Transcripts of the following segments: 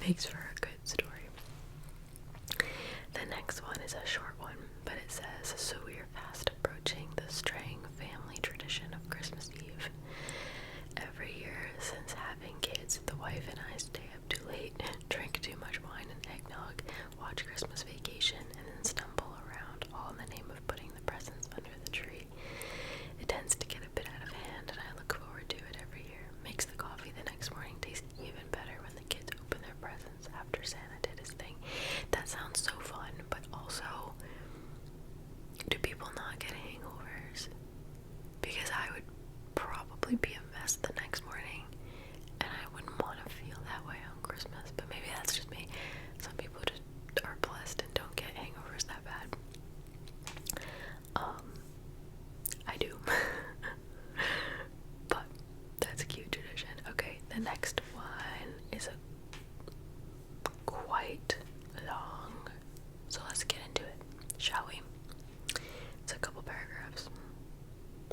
makes for a good story. The next one is a short one, but it says, so we are fast approaching the straying family tradition of Christmas Eve. Every year since having kids, the wife and I stay up too late, drink too much wine and eggnog, watch Christmas Vacation, and then stumble around, all in the name of putting the presents under the tree. It tends to get a bit out of hand, and I look forward to it every year. Makes the coffee the next morning taste even better when the kids open their presents after Santa did his thing. That sounds so fun, but also, do people not get hangovers? Because I would probably be a mess the next morning, and I wouldn't want to feel that way on Christmas, but maybe that's just me. Some people just are blessed and don't get hangovers that bad. I do. But that's a cute tradition. Okay, the next one is quite long, so let's get into it, shall we? It's a couple paragraphs.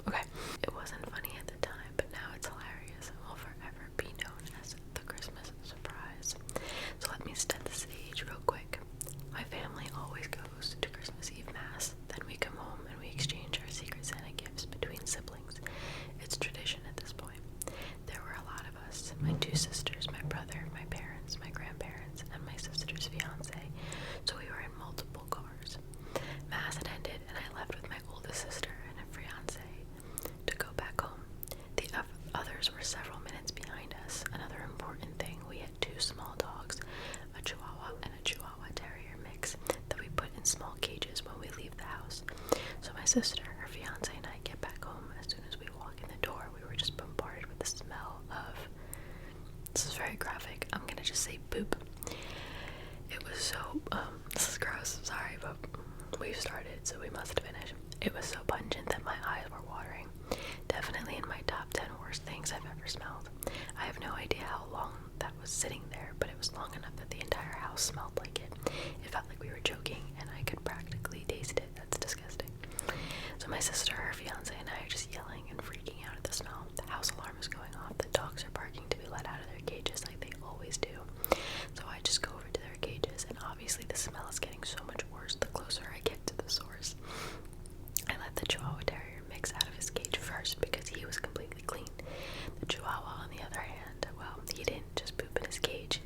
Okay. It wasn't funny at the time, but now it's hilarious and will forever be known as the Christmas surprise. So let me set the stage real quick. My family always goes to Christmas Eve Mass. Then we come home and we exchange our Secret Santa gifts between siblings. It's tradition at this point. There were a lot of us. My two sisters, my brother, my parents, my grandparents, and my sister's fiance. So we were in multiple cars. Mass had ended and I left with my oldest sister and her fiance to go back home. The others were several minutes behind us. Another important thing, we had two small dogs, a Chihuahua and a Chihuahua Terrier mix, that we put in small cages when we leave the house. So my sister, her fiance, and I get back home. As soon as we walk in the door, we were just bombarded with the smell of, this is very graphic, I'm gonna just say poop. It was so, this is gross, sorry, but we've started, so we must finish. It was so pungent that my eyes were watering. Definitely in my top 10 worst things I've ever smelled. I have no idea how long that was sitting there, but it was long enough that the entire house smelled like it. It felt like we were joking, and I could practically taste it. That's disgusting. So my sister, her fiance, and I are just yelling and freaking out at the smell. The house alarm is going off. The dogs are barking to be let out of their cages like they always do. So I just go over to their cages, and obviously the smell is getting so much worse the closer I get to the source. I let the Chihuahua Terrier mix out of his cage first because he was completely clean. The Chihuahua, on the other hand, well, he didn't just poop in his cage.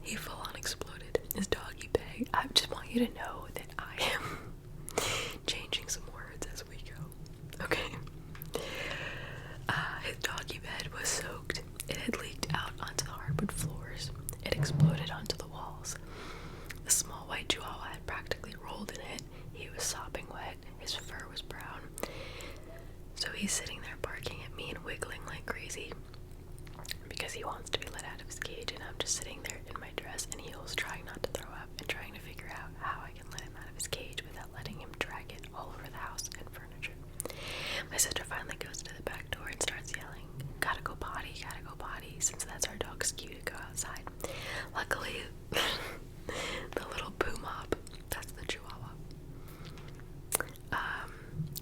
He full on exploded his doggy bag. I just want you to know that I am changing some words as we go. Okay. His doggy bed was soaked. It had leaked out onto the hardwood floors. It exploded onto the walls. The small white Chihuahua had practically rolled in it. He was sopping wet. His fur was brown. So he's sitting there barking at me and wiggling like crazy because he wants to be let out of his cage, and I'm just sitting there in my dress and heels trying not to throw up and trying to figure out how I can let him out of his cage without letting him drag it all over the house and furniture. My sister finally goes to the back door and starts yelling, gotta go potty, since that's our dog's cue to go outside. Luckily, the little poo mop, that's the Chihuahua,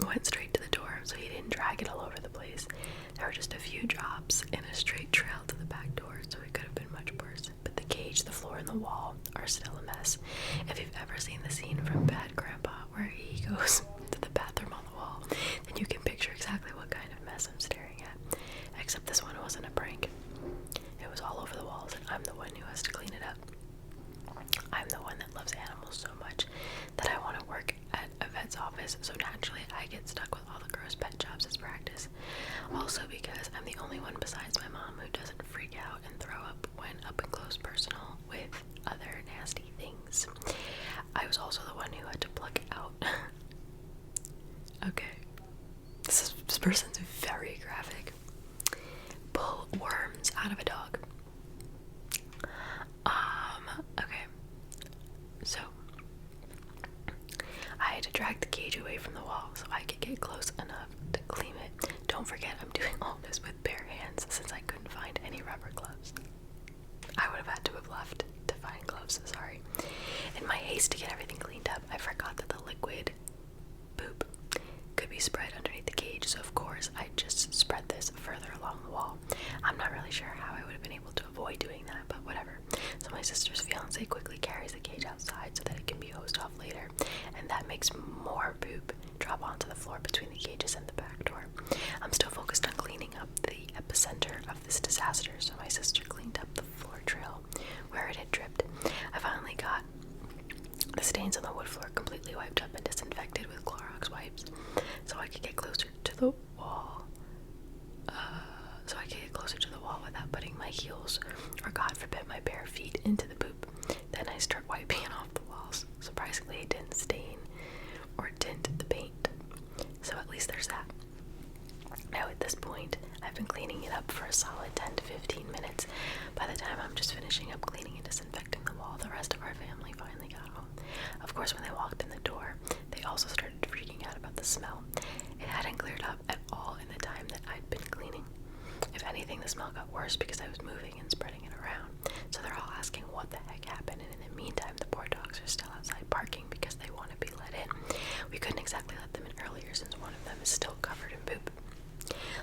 went straight to the door, so he didn't drag it all over the place. There were just a few drops in a straight trail to the back door, so it could have been much worse. But the cage, the floor, and the wall are still a mess. If you've ever seen the scene from Bad Grandpa where he goes to the bathroom on the wall, then you can picture exactly what kind of mess I'm staring at. Except this one wasn't a prank. It was all over the walls, and I'm the one who has to clean it up. I'm the one that loves animals so much that I want to work at a vet's office, so naturally I get stuck with all the gross pet jobs as practice. Also because I'm the only one besides my mom who doesn't freak out and throw up when up and close personal with other nasty things. I was also the one who had to pluck out. Okay. This person's very graphic. Pull worms out of a dog. Okay. So, I had to drag the cage away from the wall so I could get close enough to clean it. Don't forget, I'm doing all this with bare hands since I couldn't find any rubber gloves. I would have had to have left to find gloves, sorry. In my haste to get everything cleaned up, I forgot that the liquid poop could be spread underneath the cage, so of course I just spread this further along that makes more poop drop onto the floor between the cages and the back door. I'm still focused on cleaning up the epicenter of this disaster, so my sister cleaned up the floor trail where it had dripped. I finally got the stains on the wood floor completely wiped up and disinfected with Clorox wipes, so I could get closer to the wall. Without putting my heels, or God forbid my bare feet, into the poop. Then I start wiping it off the walls. Surprisingly, it didn't stain or tint the paint, so at least there's that. Now at this point, I've been cleaning it up for a solid 10 to 15 minutes. By the time I'm just finishing up cleaning and disinfecting the wall, the rest of our family finally got home. Of course, when they walked in the door, they also started freaking out about the smell. It hadn't cleared up at all in the time that I'd been cleaning. If anything, the smell got worse because I was moving and spreading it around. So they're all asking what the heck happened, and in the meantime, the poor dogs are still outside barking because they want to be let in. We couldn't exactly let them in earlier since one of them is still covered in poop.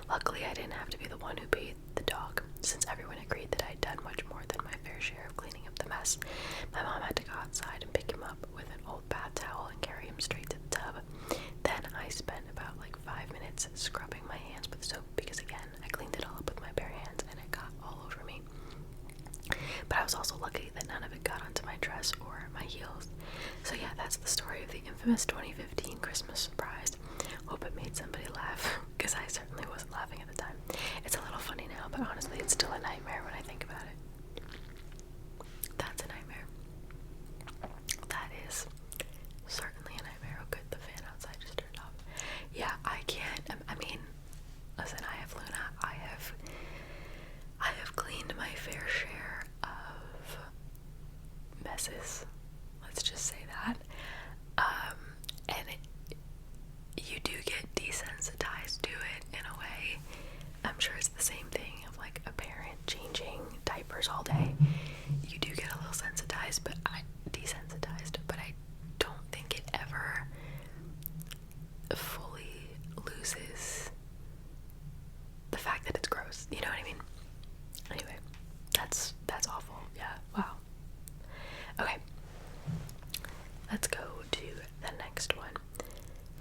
Luckily, I didn't have to be the one who bathed the dog, since everyone agreed that I'd done much more than my fair share of cleaning up the mess. My mom had to go outside and pick him up with an old bath towel and carry him straight to the tub. Then I spent about 5 minutes scrubbing my hands with soap because, again, I cleaned it all up with my bare hands and it got all over me. But I was also lucky that none of it got onto my dress or my heels. So yeah, that's the story of the infamous 2015 Christmas surprise. Hope it made somebody laugh, because I certainly wasn't laughing at the time. It's a little funny now, but honestly, it's still a nightmare when I think about it. That's a nightmare. That is certainly a nightmare. Oh good, the fan outside just turned off. Yeah, I can't, I mean, listen, I have Luna. I have cleaned my fair share of messes. Let's just say that. And you do get desensitized to it in a way. I'm sure it's the same thing of a parent changing diapers all day. You do get a little desensitized, but I don't think it ever fully loses the fact that it's gross. You know what I mean? Anyway, that's awful. Yeah, wow. Okay, let's go to the next one.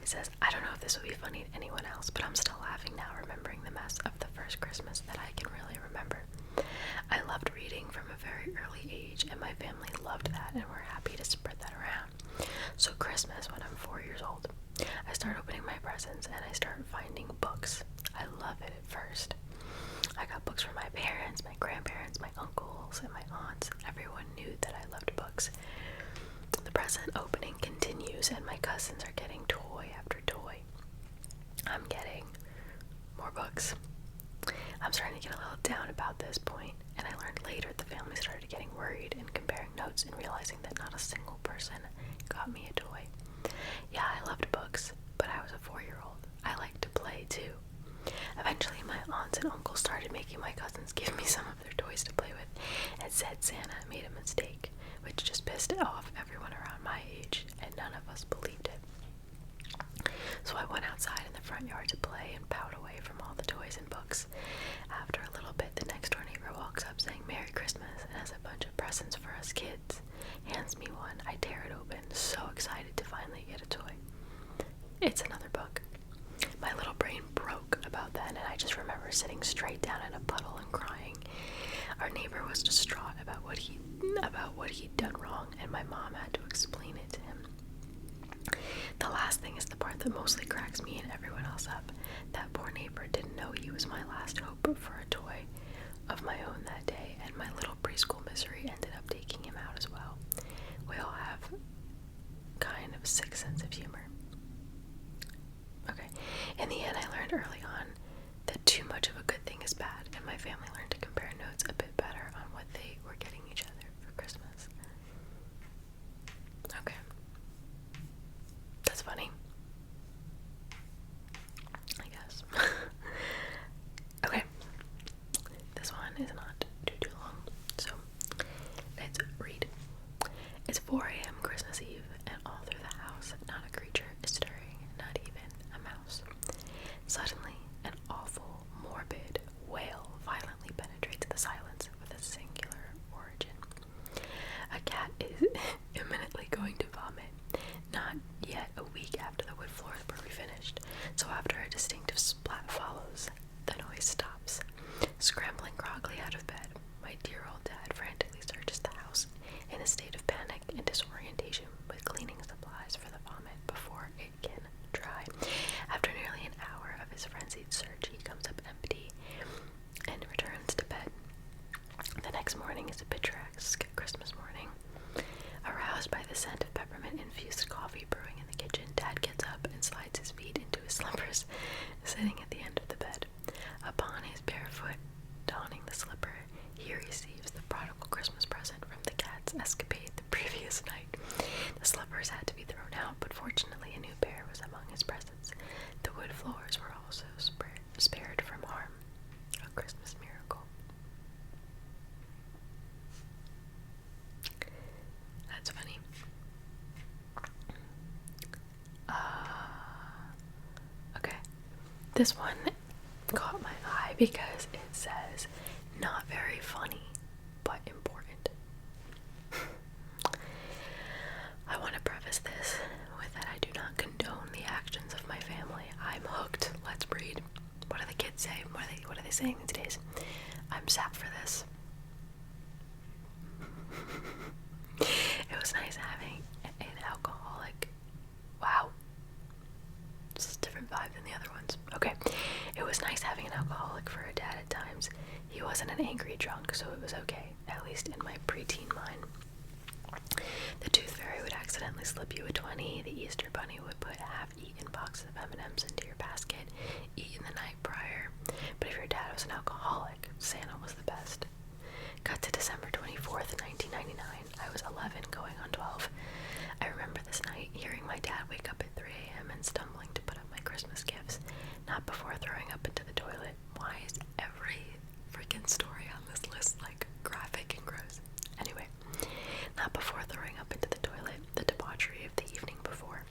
It says, I don't know if this will be funny to anyone else, but I'm still laughing now remembering the mess of the first Christmas that I can really remember. I loved reading from a very early age, and my family loved that, and we're happy to spread that around. So Christmas, when I'm 4 years old, I start opening my presents, and I start finding books. I love it at first. I got books from my parents, my grandparents, my uncles, and my aunts. Everyone knew that I loved books. The present opening continues, and my cousins are getting toy after toy. I'm getting more books. I'm starting to get a little down about this point, and I learned later the family started getting worried and comparing notes and realizing that not a single person got me a toy. Yeah, I loved books, but I was a 4-year-old. I liked to play too. Eventually, my aunts and uncles started making my cousins give me some of their toys to play with and said Santa made a mistake, which just pissed off everyone around my age, and none of us believed it. So I went outside in the front yard to play and pout away from all the toys and books. After a little bit, the next door neighbor walks up saying Merry Christmas and has a bunch of presents for us kids. Hands me one. I tear it open, so excited to finally get a toy. It's another book. My little brain broke about then, and I just remember sitting straight down in a puddle and crying. Our neighbor was distraught about what he'd done wrong, and my mom had to explain it to him. The last thing is the part that mostly cracks me and everyone else up. That poor neighbor didn't know he was my last hope for a toy of my own that day, and my little preschool misery ended up taking him out as well. We all have kind of a sick sense of humor. Okay, in the end, I learned early on that too much of a good thing is bad, and my family learned to compare notes a bit better on what they were getting each other for Christmas. Okay, that's funny, I guess. Okay, this one is not too long, so let's read. It's 4 a.m. Christmas Eve, and all through the house, not a creature is stirring, not even a mouse. Suddenly, This one caught my eye because it says, not very funny, but important. I want to preface this with that I do not condone the actions of my family. I'm hooked. Let's breed. What do the kids say? What are they saying these days? I'm sat for this. It was nice having an alcoholic. Wow. This is a different vibe than the other ones. Okay. It was nice having an alcoholic for a dad at times. He wasn't an angry drunk, so it was okay, at least in my preteen mind. The tooth fairy would accidentally slip you a 20. The Easter bunny would put half-eaten boxes of M&Ms into your basket, eaten the night prior. But if your dad was an alcoholic, Santa was the best. Cut to December 24th, 1999. I was 11, going on 12. I remember this night hearing my dad wake up at 3 a.m. and stumbling to put up my Christmas gifts, not before throwing up into the toilet. Why is every freaking story on this list like graphic and gross? Anyway, not before throwing up into the toilet, the debauchery of the evening before,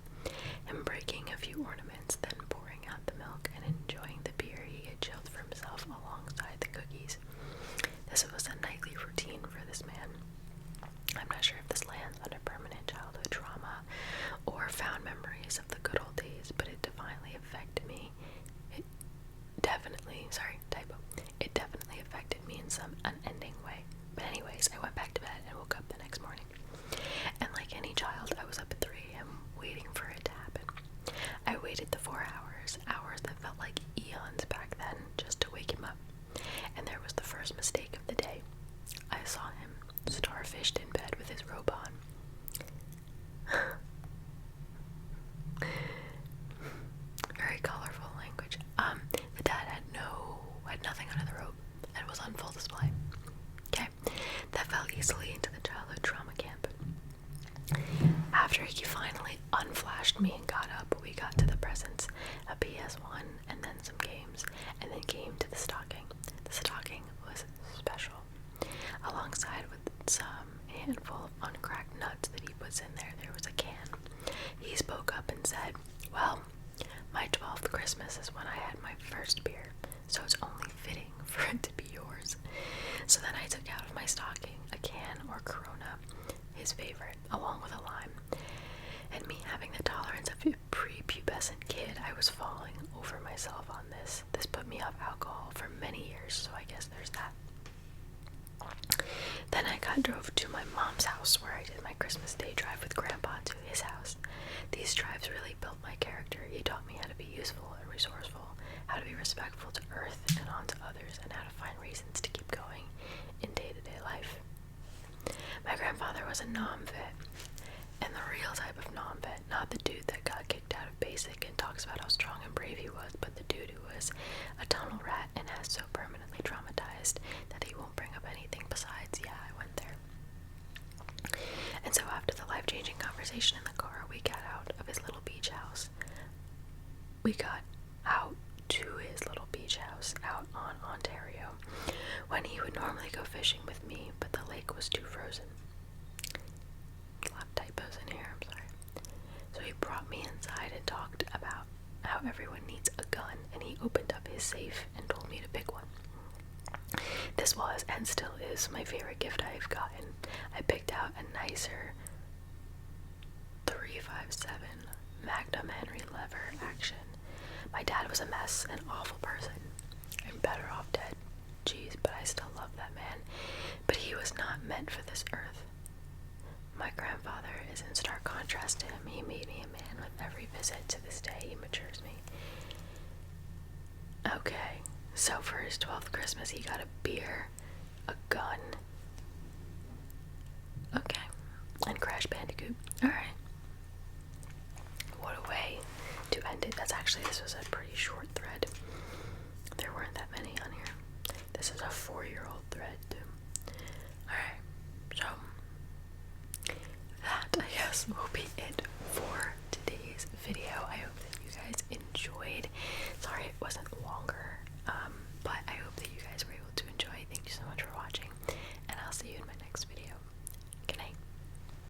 him breaking a few ornaments, then pouring out the milk and enjoying the beer he had chilled for himself alongside the cookies. This was a nightly routine for this man. I'm not sure if this lands under permanent childhood trauma or found memories of the good old days, but it definitely affected me. It definitely affected me in some unending way. But anyways, I went back to bed and woke up the next morning. And like any child, I was up at 3 a.m. waiting for it to happen. I waited the 4 hours that felt like eons back then, just to wake him up. And there was the first mistake of the day. I saw him starfished in bed with his robe on. Very colorful language. The dad had nothing under the robe and was on full display. Okay, that fell easily into the childhood trauma camp. After he finally unflashed me and got up, we got to the presents, a PS1 and then some games, and then came to the stocking. The stocking was special. Alongside with some handful of uncracked nuts that he puts in there, there was a can. He spoke up and said, well, my 12th Christmas is when I had my first beer, so it's only fitting for it to be yours. So then I took out of my stocking a can or Corona, his favorite, along with a lime. And me having the tolerance of a prepubescent kid, I was falling over myself on this. This put me off alcohol for many years, so I guess there's that. Then I drove to my mom's house, where I did my Christmas Day drive with Grandpa to his house. These drives really built my character. He taught me how to be useful and resourceful, how to be respectful to Earth and on to others, and how to find reasons to keep going in day-to-day life. My grandfather was a nom-vet, and the real type of nom-vet, not the dude that got kicked out of basic and talks about how strong and brave he was, but the dude who was a tunnel rat and has so permanently traumatized that he won't bring up anything besides, yeah, I went there. And so after the life-changing conversation in the car, we got out of his little beach house. We got out to his little beach house out on Ontario, when he would normally go fishing with me, but the lake was too frozen. A lot of typos in here, I'm sorry. So he brought me inside and talked about how everyone needs a gun, and he opened up his safe and told me to pick one. This was, and still is, my favorite gift I've gotten. I picked out a nicer .357 Magnum Henry lever action. My dad was a mess, an awful person. I'm better off dead. Jeez, but I still love that man. But he was not meant for this earth. My grandfather is in stark contrast to him. He made me a man with every visit. To this day, he matures me. Okay, so for his 12th Christmas, he got a beer, a gun, okay, and Crash Bandicoot. Alright. What a way to end it. This was a pretty short thread.